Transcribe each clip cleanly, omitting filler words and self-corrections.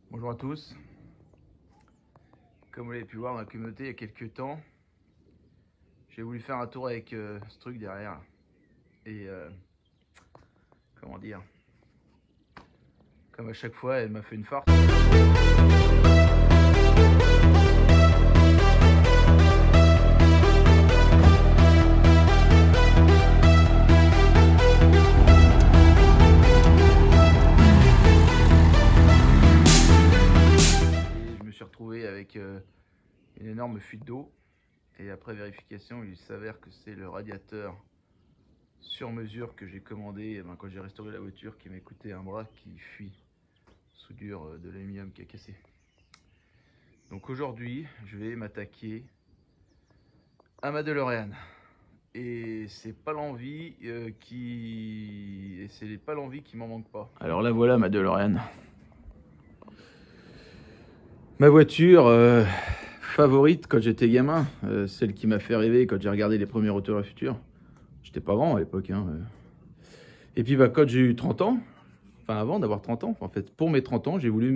Bonjour à tous. Comme vous l'avez pu voir dans la communauté il y a quelques temps, j'ai voulu faire un tour avec ce truc derrière. Et comment dire, comme à chaque fois, elle m'a fait une farce. Et je me suis retrouvé avec une énorme fuite d'eau. Et après vérification, il s'avère que c'est le radiateur sur mesure que j'ai commandé quand j'ai restauré la voiture, qui m'a coûté un bras, qui fuit. Soudure de l'aluminium qui a cassé. Donc aujourd'hui, je vais m'attaquer à ma DeLorean. Et c'est pas l'envie qui m'en manque pas. Alors là voilà ma DeLorean. Ma voiture favorite quand j'étais gamin, celle qui m'a fait rêver quand j'ai regardé les premiers Retours vers le futur. J'étais pas grand à l'époque. Et puis quand j'ai eu 30 ans, enfin avant d'avoir 30 ans, en fait, pour mes 30 ans, j'ai voulu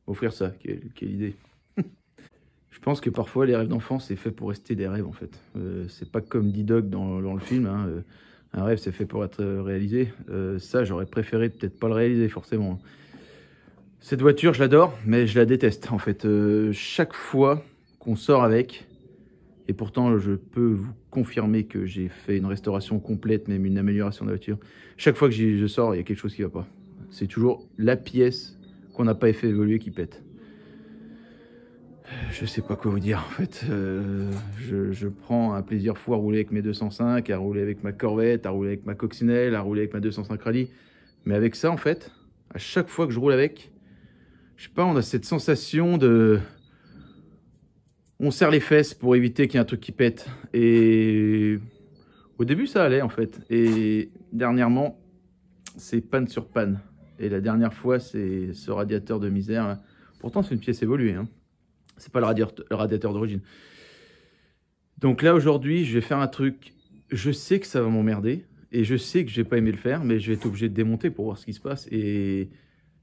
m'offrir ça. Quelle idée. Je pense que parfois les rêves d'enfant, c'est fait pour rester des rêves en fait. C'est pas comme dit Doc dans le film, hein, un rêve c'est fait pour être réalisé. Ça, j'aurais préféré peut-être pas le réaliser forcément. Cette voiture, je l'adore, mais je la déteste en fait. Chaque fois qu'on sort avec, et pourtant je peux vous confirmer que j'ai fait une restauration complète, même une amélioration de la voiture. Chaque fois que je sors, il y a quelque chose qui va pas. C'est toujours la pièce qu'on n'a pas fait évoluer qui pète. Je sais pas quoi vous dire en fait. Je prends un plaisir fou à rouler avec mes 205, à rouler avec ma Corvette, à rouler avec ma Coccinelle, à rouler avec ma 205 Rally. Mais avec ça en fait, à chaque fois que je roule avec, je sais pas, on a cette sensation de... On serre les fesses pour éviter qu'il y ait un truc qui pète. Et au début ça allait en fait. Et dernièrement, c'est panne sur panne. Et la dernière fois, c'est ce radiateur de misère là. Pourtant c'est une pièce évoluée, hein. C'est pas le radiateur d'origine. Donc là, aujourd'hui, je vais faire un truc. Je sais que ça va m'emmerder. Et je sais que je vais pas aimer le faire. Mais je vais être obligé de démonter pour voir ce qui se passe. Et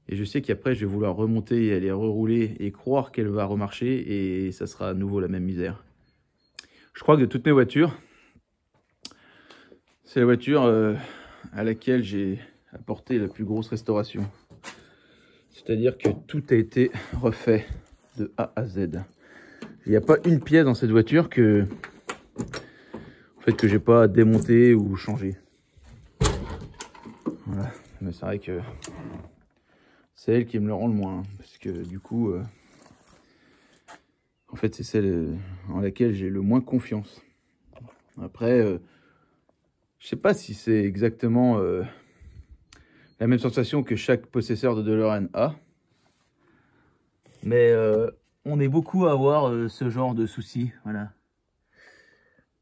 je sais qu'après, je vais vouloir remonter et aller rerouler et croire qu'elle va remarcher. Et ça sera à nouveau la même misère. Je crois que de toutes mes voitures, c'est la voiture à laquelle j'ai apporté la plus grosse restauration. C'est-à-dire que tout a été refait de A à Z. Il n'y a pas une pièce dans cette voiture que j'ai pas démonté ou changé. Voilà. Mais c'est vrai que c'est elle qui me le rend le moins, parce que du coup, en fait, c'est celle en laquelle j'ai le moins confiance. Après, je sais pas si c'est exactement la même sensation que chaque possesseur de DeLorean a. Mais on est beaucoup à avoir ce genre de soucis, voilà.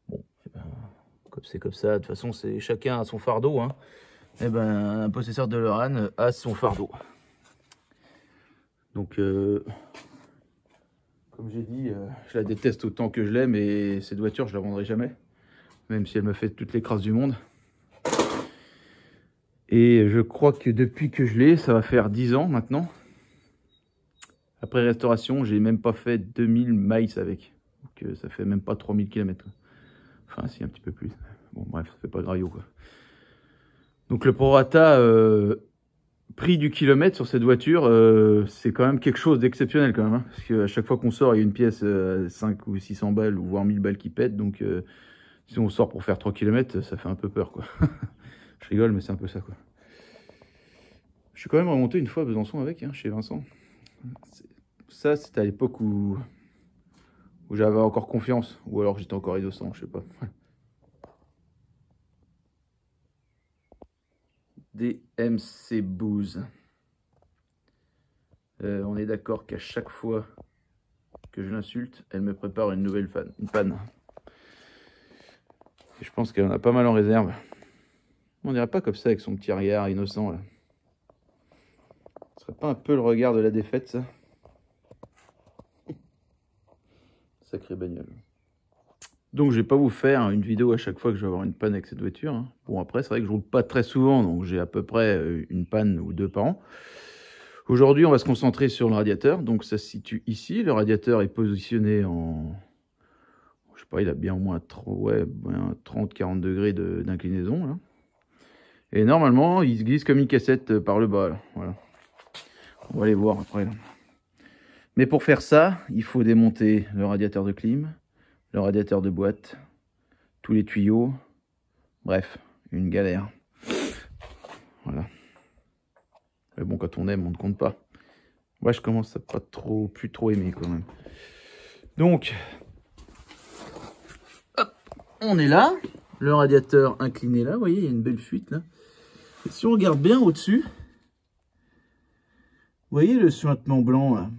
Bon, comme c'est comme ça, de toute façon, c'est chacun a son fardeau, hein. Et ben, un possesseur de DeLorean a son fardeau. Donc, comme j'ai dit, je la déteste autant que je l'aime, et cette voiture, je la vendrai jamais, même si elle me fait toutes les crasses du monde. Et je crois que depuis que je l'ai, ça va faire 10 ans maintenant. Après restauration, j'ai même pas fait 2000 miles avec. Donc ça fait même pas 3000 km. Enfin, si, un petit peu plus. Bon, bref, ça fait pas gravio, quoi. Donc le prorata prix du kilomètre sur cette voiture, c'est quand même quelque chose d'exceptionnel quand même. Hein, parce qu'à chaque fois qu'on sort, il y a une pièce 5 ou 600 balles, ou voire 1000 balles qui pète. Donc si on sort pour faire 3 km, ça fait un peu peur, quoi. Je rigole, mais c'est un peu ça, quoi. Je suis quand même remonté une fois à Besançon avec, hein, chez Vincent. Ça, c'était à l'époque où j'avais encore confiance, ou alors j'étais encore innocent, je sais pas. DMC Booze. On est d'accord qu'à chaque fois que je l'insulte, elle me prépare une nouvelle panne. Et je pense qu'elle en a pas mal en réserve. On dirait pas comme ça avec son petit regard innocent là. Ce serait pas un peu le regard de la défaite, ça? Sacré bagnole. Donc je vais pas vous faire une vidéo à chaque fois que je vais avoir une panne avec cette voiture, hein. Bon, après c'est vrai que je roule pas très souvent, donc j'ai à peu près une panne ou deux par an. Aujourd'hui, on va se concentrer sur le radiateur. Donc ça se situe ici. Le radiateur est positionné en... Je sais pas, il a bien au moins 30-40 degrés d'inclinaison, là. Et normalement, il se glisse comme une cassette par le bas, là. Voilà. On va aller voir après, là. Mais pour faire ça, il faut démonter le radiateur de clim, le radiateur de boîte, tous les tuyaux. Bref, une galère. Voilà. Mais bon, quand on aime, on ne compte pas. Moi, je commence à pas plus trop aimer quand même. Donc, hop, on est là. Le radiateur incliné là, vous voyez, il y a une belle fuite là. Et si on regarde bien au-dessus, vous voyez le suintement blanc là,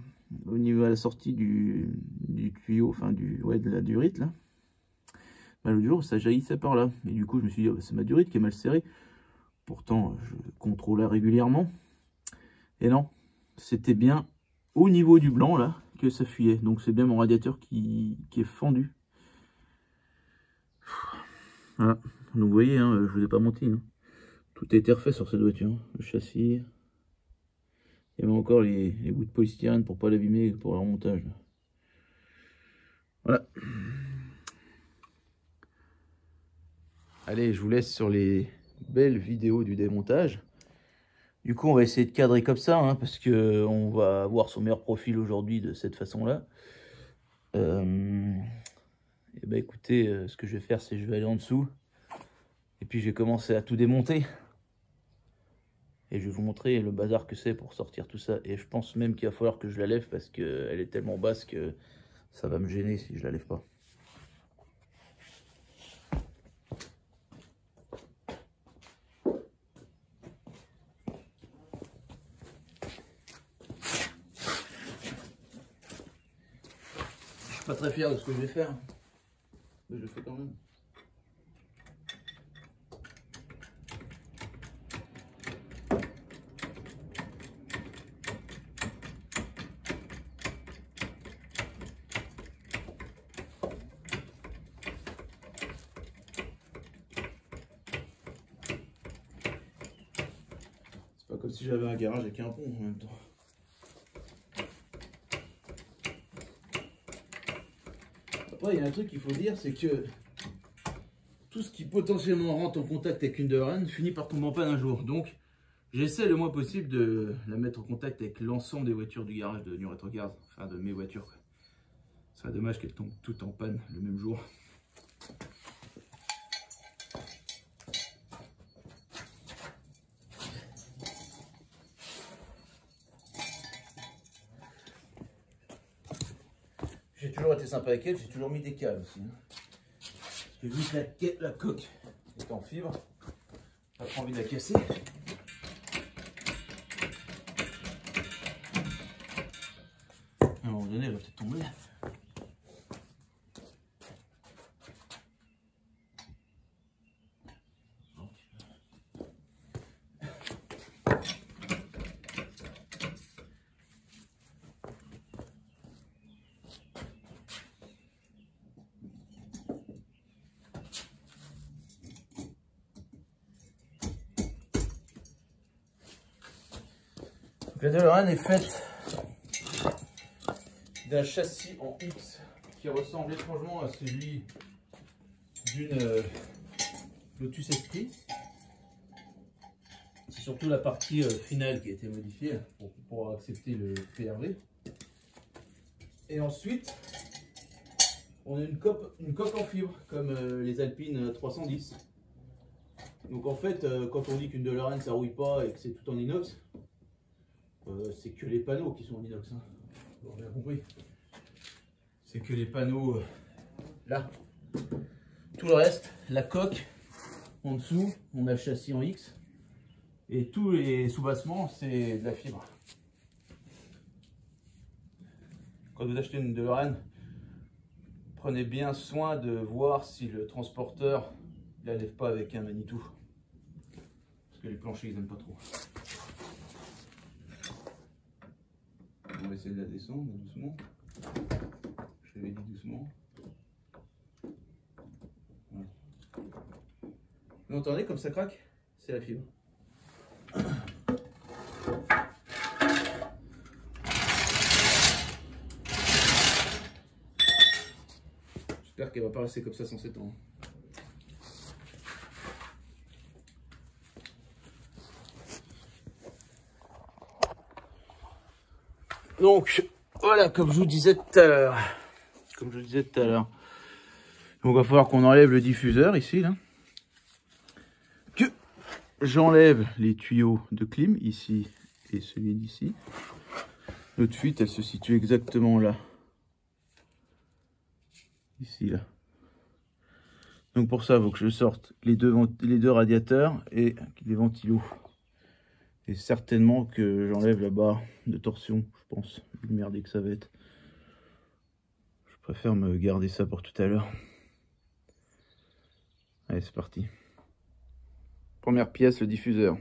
au niveau de la sortie du tuyau, enfin de la durite là. Bah, l'autre jour, ça jaillissait par là. Et du coup, je me suis dit, oh, c'est ma durite qui est mal serrée. Pourtant, je contrôlais régulièrement. Et non, c'était bien au niveau du blanc là que ça fuyait. Donc c'est bien mon radiateur qui est fendu. Voilà. Donc vous voyez, hein, je vous ai pas menti. Hein. Tout a été refait sur cette voiture. Le châssis. Il y avait encore les bouts de polystyrène pour pas l'abîmer pour le remontage. Voilà. Allez, je vous laisse sur les belles vidéos du démontage. Du coup, on va essayer de cadrer comme ça, hein, parce que on va avoir son meilleur profil aujourd'hui de cette façon-là. Et ben écoutez, ce que je vais faire, c'est que je vais aller en dessous. Et puis je vais commencer à tout démonter. Et je vais vous montrer le bazar que c'est pour sortir tout ça. Et je pense même qu'il va falloir que je la lève parce qu'elle est tellement basse que ça va me gêner si je la lève pas. Je suis pas très fier de ce que je vais faire. Mais je le fais quand même. Pas comme si j'avais un garage avec un pont en même temps. Après, il y a un truc qu'il faut dire, c'est que tout ce qui potentiellement rentre en contact avec une DeLorean finit par tomber en panne un jour. Donc, j'essaie le moins possible de la mettre en contact avec l'ensemble des voitures du garage de New Retro Cars, enfin de mes voitures. Ce serait dommage qu'elles tombent toutes en panne le même jour. J'ai toujours été sympa avec elle, j'ai toujours mis des câbles aussi. Parce que vu que la coque est en fibre, j'ai pas envie de la casser. À un moment donné, elle va peut-être tomber. La DeLorean est faite d'un châssis en X qui ressemble étrangement à celui d'une Lotus Esprit. C'est surtout la partie finale qui a été modifiée pour pouvoir accepter le PRV. Et ensuite, on a une coque en fibre comme les Alpine 310. Donc en fait, quand on dit qu'une DeLorean ça rouille pas et que c'est tout en inox, c'est que les panneaux qui sont en inox. Hein. Vous avez bien compris. C'est que les panneaux là. Tout le reste, la coque en dessous, on a le châssis en X. Et tous les sous-bassements, c'est de la fibre. Quand vous achetez une DeLorean, prenez bien soin de voir si le transporteur ne la lève pas avec un Manitou. Parce que les planchers, ils n'aiment pas trop. On va essayer de la descendre doucement. Je l'avais dit doucement. Voilà. Vous entendez comme ça craque? C'est la fibre. J'espère qu'elle va pas rester comme ça sans s'étendre. Donc, voilà, comme je vous disais tout à l'heure. Donc, il va falloir qu'on enlève le diffuseur ici, là. Que j'enlève les tuyaux de clim, ici et celui d'ici. Notre fuite, elle se situe exactement là. Ici, là. Donc, pour ça, il faut que je sorte les deux radiateurs et les ventilos. Et certainement que j'enlève la barre de torsion, je pense. Merdé que ça va être. Je préfère me garder ça pour tout à l'heure. Allez, c'est parti. Première pièce, le diffuseur.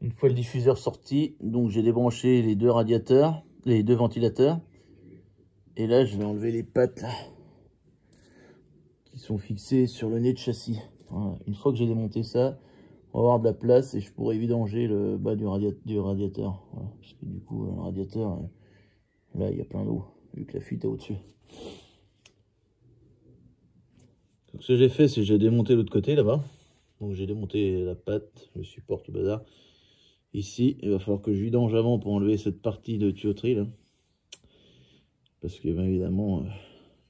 Une fois le diffuseur sorti, donc j'ai débranché les deux radiateurs, les deux ventilateurs. Et là, je vais enlever les pattes là, qui sont fixées sur le nez de châssis. Voilà. Une fois que j'ai démonté ça, on va avoir de la place et je pourrai vidanger le bas du radiateur. Voilà. Parce que du coup, le radiateur, là, il y a plein d'eau, vu que la fuite est au-dessus. Donc, ce que j'ai fait, c'est que j'ai démonté l'autre côté là-bas. Donc j'ai démonté la patte, le support, tout bazar. Ici, il va falloir que je vidange avant pour enlever cette partie de tuyauterie là. Parce que bien évidemment,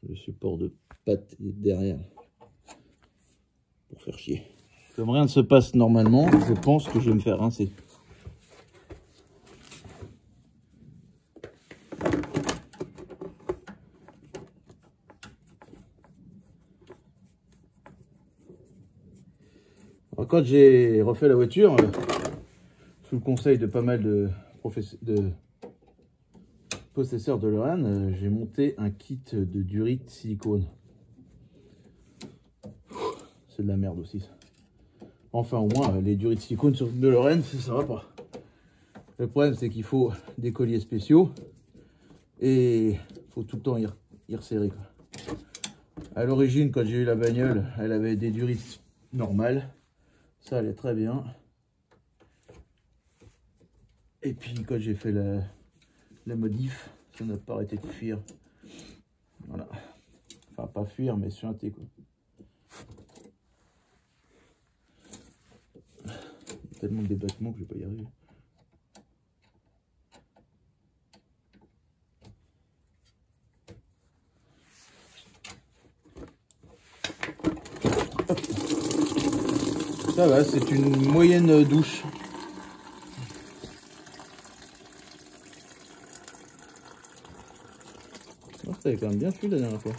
le support de patte est derrière. Pour faire chier. Comme rien ne se passe normalement, je pense que je vais me faire rincer. Alors, quand j'ai refait la voiture, sous le conseil de pas mal de possesseurs de Lorraine, j'ai monté un kit de durite silicone. C'est de la merde aussi ça. Enfin au moins les durites silicone sur de Lorraine, ça va pas. Le problème c'est qu'il faut des colliers spéciaux et il faut tout le temps y resserrer quoi. À l'origine quand j'ai eu la bagnole, elle avait des durites normales. Ça allait très bien. Et puis quand j'ai fait la modif, ça n'a pas arrêté de fuir. Voilà. Enfin pas fuir mais suinter quoi. Il y a tellement de débattements que je vais pas y arriver. Ça va, c'est une moyenne douche. Oh, ça avait quand même bien fui la dernière fois.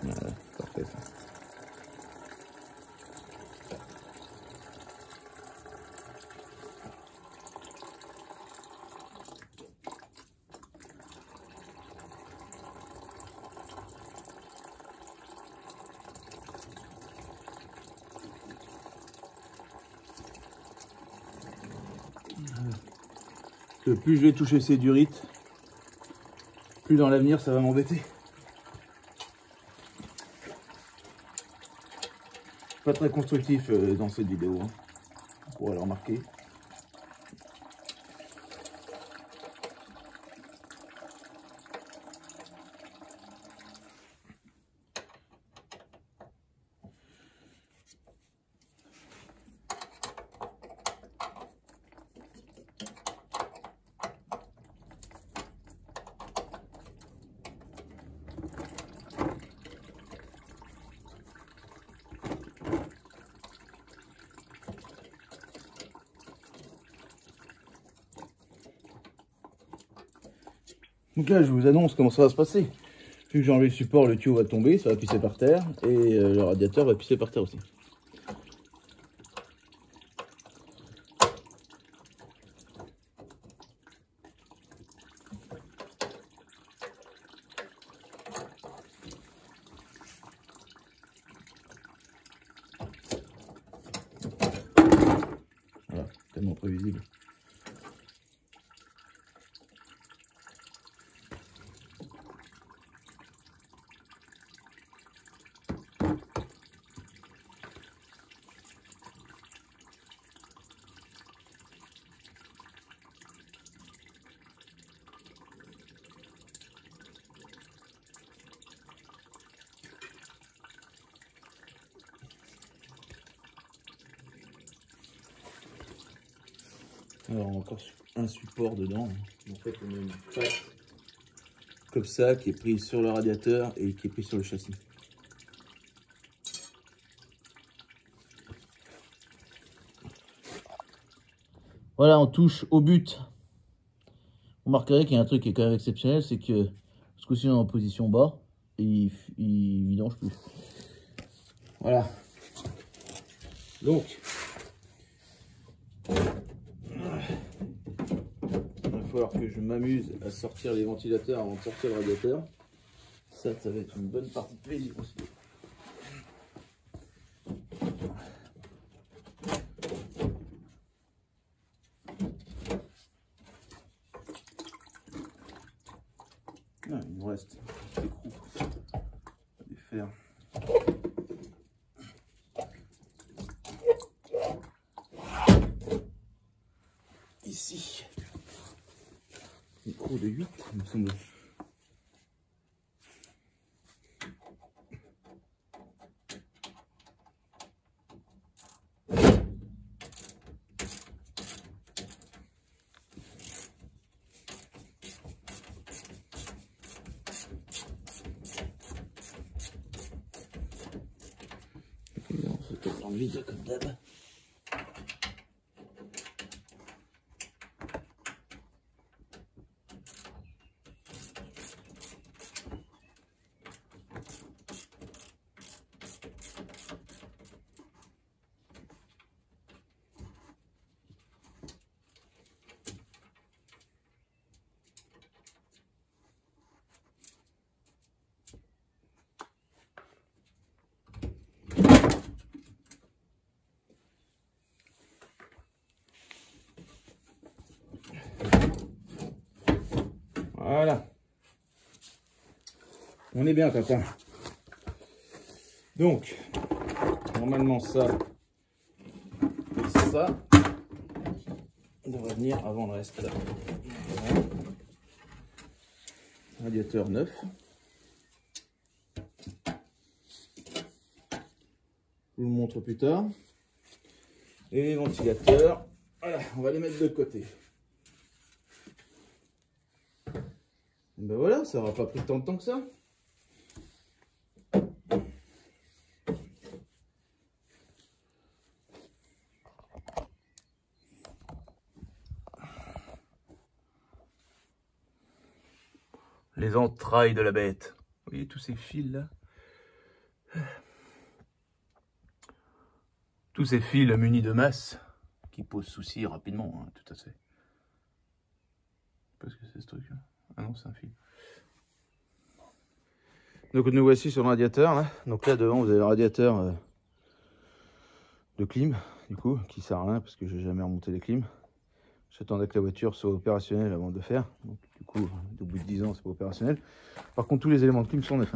Voilà, parfait ça. Que plus je vais toucher ces durites, plus dans l'avenir ça va m'embêter. Pas très constructif dans cette vidéo, hein. On pourrait le remarquer. Donc là, je vous annonce comment ça va se passer. Vu que j'ai enlevé le support, le tuyau va tomber, ça va pisser par terre, et le radiateur va pisser par terre aussi. Voilà, tellement prévisible. Alors encore un support dedans. En fait on a une patte comme ça qui est prise sur le radiateur et qui est prise sur le châssis. Voilà, on touche au but. Vous remarquerez qu'il y a un truc qui est quand même exceptionnel, c'est que ce coup-ci on est en position bas et il vidange plus. Voilà. Donc, il va falloir que je m'amuse à sortir les ventilateurs avant de sortir le radiateur. Ça va être une bonne partie de plaisir aussi. Ah, il me reste des croupes à défaire. Ici, micro de 8, il me semble. On se tape dans le vide comme d'hab. Voilà. On est bien, papa. Donc, normalement, ça devrait venir avant le reste. Là. Voilà. Radiateur neuf. Je vous le montre plus tard. Et les ventilateurs, voilà, on va les mettre de côté. Et ben voilà, ça n'aura pas pris tant de temps que ça. Les entrailles de la bête. Vous voyez tous ces fils là? Tous ces fils munis de masse qui posent souci rapidement, hein, tout à fait. Parce que c'est ce truc là. Ah non, c'est un fil. Donc nous voici sur le radiateur là. Donc là devant vous avez le radiateur de clim, du coup, qui sert à rien parce que j'ai jamais remonté les clims. J'attendais que la voiture soit opérationnelle avant de le faire. Donc du coup, au bout de 10 ans, c'est pas opérationnel. Par contre, tous les éléments de clim sont neufs.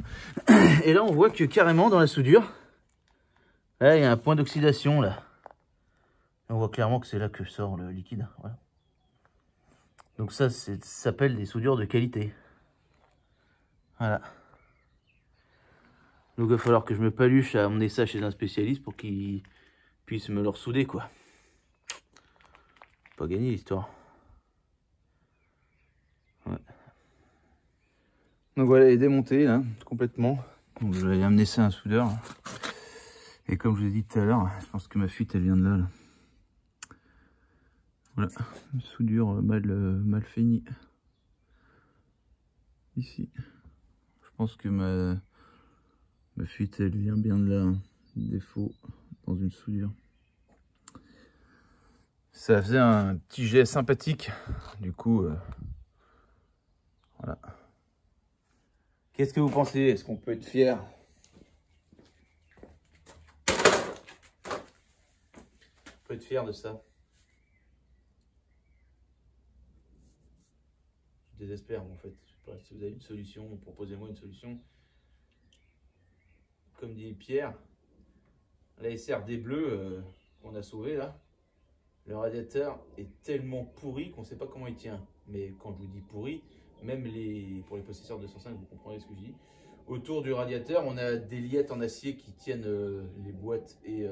Et là, on voit que carrément dans la soudure, là, il y a un point d'oxydation là. On voit clairement que c'est là que sort le liquide. Voilà. Donc ça s'appelle des soudures de qualité. Voilà. Donc il va falloir que je me paluche à emmener ça chez un spécialiste pour qu'il puisse me le ressouder, quoi. Pas gagné l'histoire. Ouais. Donc voilà, il est démonté là, complètement. Donc je vais amener ça à un soudeur. Là. Et comme je vous ai dit tout à l'heure, je pense que ma fuite elle vient de là. Voilà, une soudure mal finie. Ici. Je pense que ma fuite elle vient bien de là. Hein. Défaut dans une soudure. Ça faisait un petit jet sympathique. Du coup, voilà. Qu'est-ce que vous pensez? Est-ce qu'on peut être fier? On peut être fier de ça. Je désespère en fait. Je sais pas si vous avez une solution, proposez-moi une solution. Comme dit Pierre, la SRD bleue qu'on a sauvée là, le radiateur est tellement pourri qu'on ne sait pas comment il tient. Mais quand je vous dis pourri, même pour les possesseurs de 205, vous comprenez ce que je dis. Autour du radiateur, on a des liettes en acier qui tiennent les boîtes et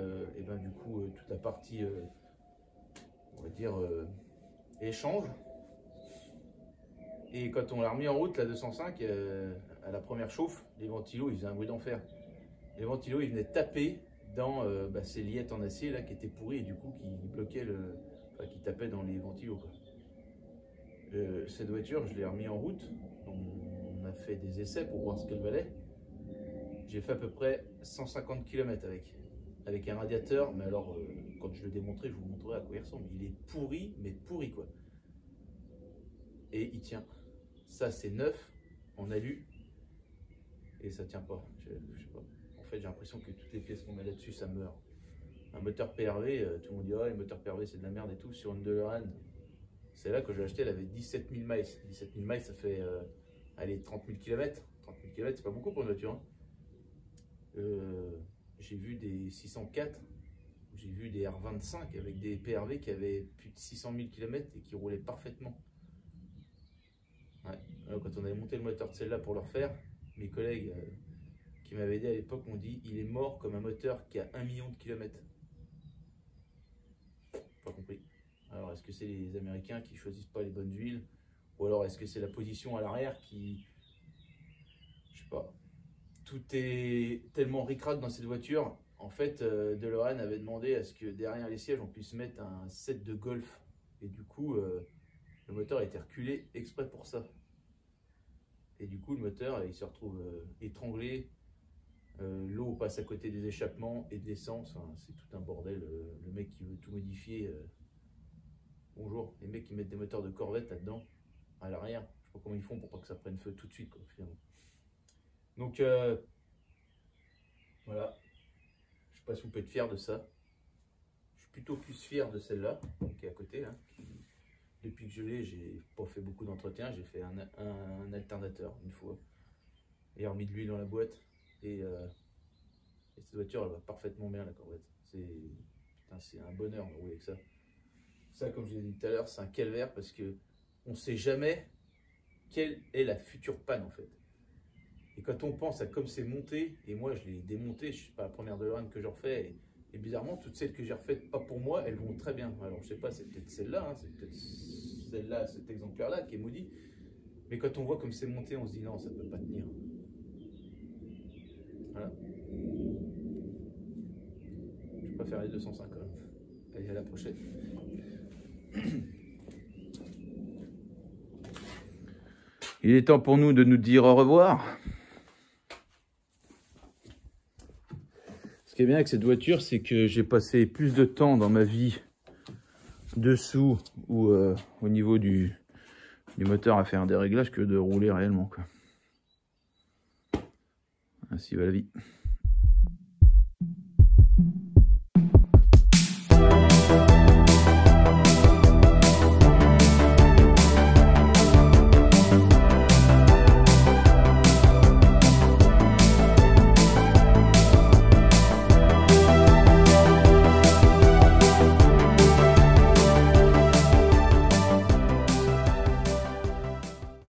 ben, du coup toute la partie, on va dire, et change. Et quand on l'a remis en route, la 205, à la première chauffe, les ventilos, ils faisaient un bruit d'enfer. Les ventilos, ils venaient taper dans ces liettes en acier là qui étaient pourries et du coup qui bloquaient qui tapaient dans les ventilos, quoi. Cette voiture, je l'ai remis en route. On a fait des essais pour voir ce qu'elle valait. J'ai fait à peu près 150 km avec un radiateur, mais alors quand je le démontrerai, je vous montrerai à quoi il ressemble. Il est pourri, mais pourri quoi. Et il tient. Ça c'est neuf en alu et ça tient pas. Je sais pas. En fait, j'ai l'impression que toutes les pièces qu'on met là-dessus, ça meurt. Un moteur PRV, tout le monde dit ah, les moteurs PRV c'est de la merde et tout. Sur une DeLorean, c'est là que j'ai acheté, elle avait 17 000 miles. 17 000 miles, ça fait allez, 30 000 km. 30 000 km, c'est pas beaucoup pour une voiture. Hein. J'ai vu des 604, j'ai vu des R25 avec des PRV qui avaient plus de 600 000 km et qui roulaient parfaitement. Ouais. Alors, quand on avait monté le moteur de celle-là pour le refaire, mes collègues qui m'avaient aidé à l'époque m'ont dit il est mort comme un moteur qui a 1 million de kilomètres. Pas compris. Alors est-ce que c'est les Américains qui choisissent pas les bonnes huiles, ou alors est-ce que c'est la position à l'arrière qui, je sais pas. Tout est tellement ric-rac dans cette voiture. En fait, DeLorean avait demandé à ce que derrière les sièges on puisse mettre un set de golf et du coup le moteur a été reculé exprès pour ça. Et du coup le moteur il se retrouve étranglé. L'eau passe à côté des échappements et de l'essence, hein, c'est tout un bordel. Le mec qui veut tout modifier, bonjour, les mecs qui mettent des moteurs de Corvette là-dedans, à l'arrière, je sais pas comment ils font pour pas que ça prenne feu tout de suite, quoi, finalement. Donc voilà, je sais pas si vous pouvez être fier de ça. Je suis plutôt plus fier de celle-là, qui est à côté, hein, depuis que je l'ai, j'ai pas fait beaucoup d'entretien, j'ai fait un alternateur une fois, et remis de l'huile dans la boîte. Et cette voiture, elle va parfaitement bien, la Corvette. C'est un bonheur de rouler avec ça. Ça, comme je l'ai dit tout à l'heure, c'est un calvaire parce que on ne sait jamais quelle est la future panne en fait. Et quand on pense à comme c'est monté, et moi je l'ai démonté, je ne suis pas la première DeLorean que je refais, et bizarrement, toutes celles que j'ai refaites, pas pour moi, elles vont très bien. Alors je sais pas, c'est peut-être celle-là, hein, c'est peut-être celle-là, cet exemplaire-là qui est maudit. Mais quand on voit comme c'est monté, on se dit non, ça ne peut pas tenir. Voilà. Je préfère les 205 quand même. Allez, à la prochaine. Il est temps pour nous de nous dire au revoir. Ce qui est bien avec cette voiture, c'est que j'ai passé plus de temps dans ma vie dessous ou au niveau du moteur à faire des réglages que de rouler réellement, quoi. Ainsi va la vie.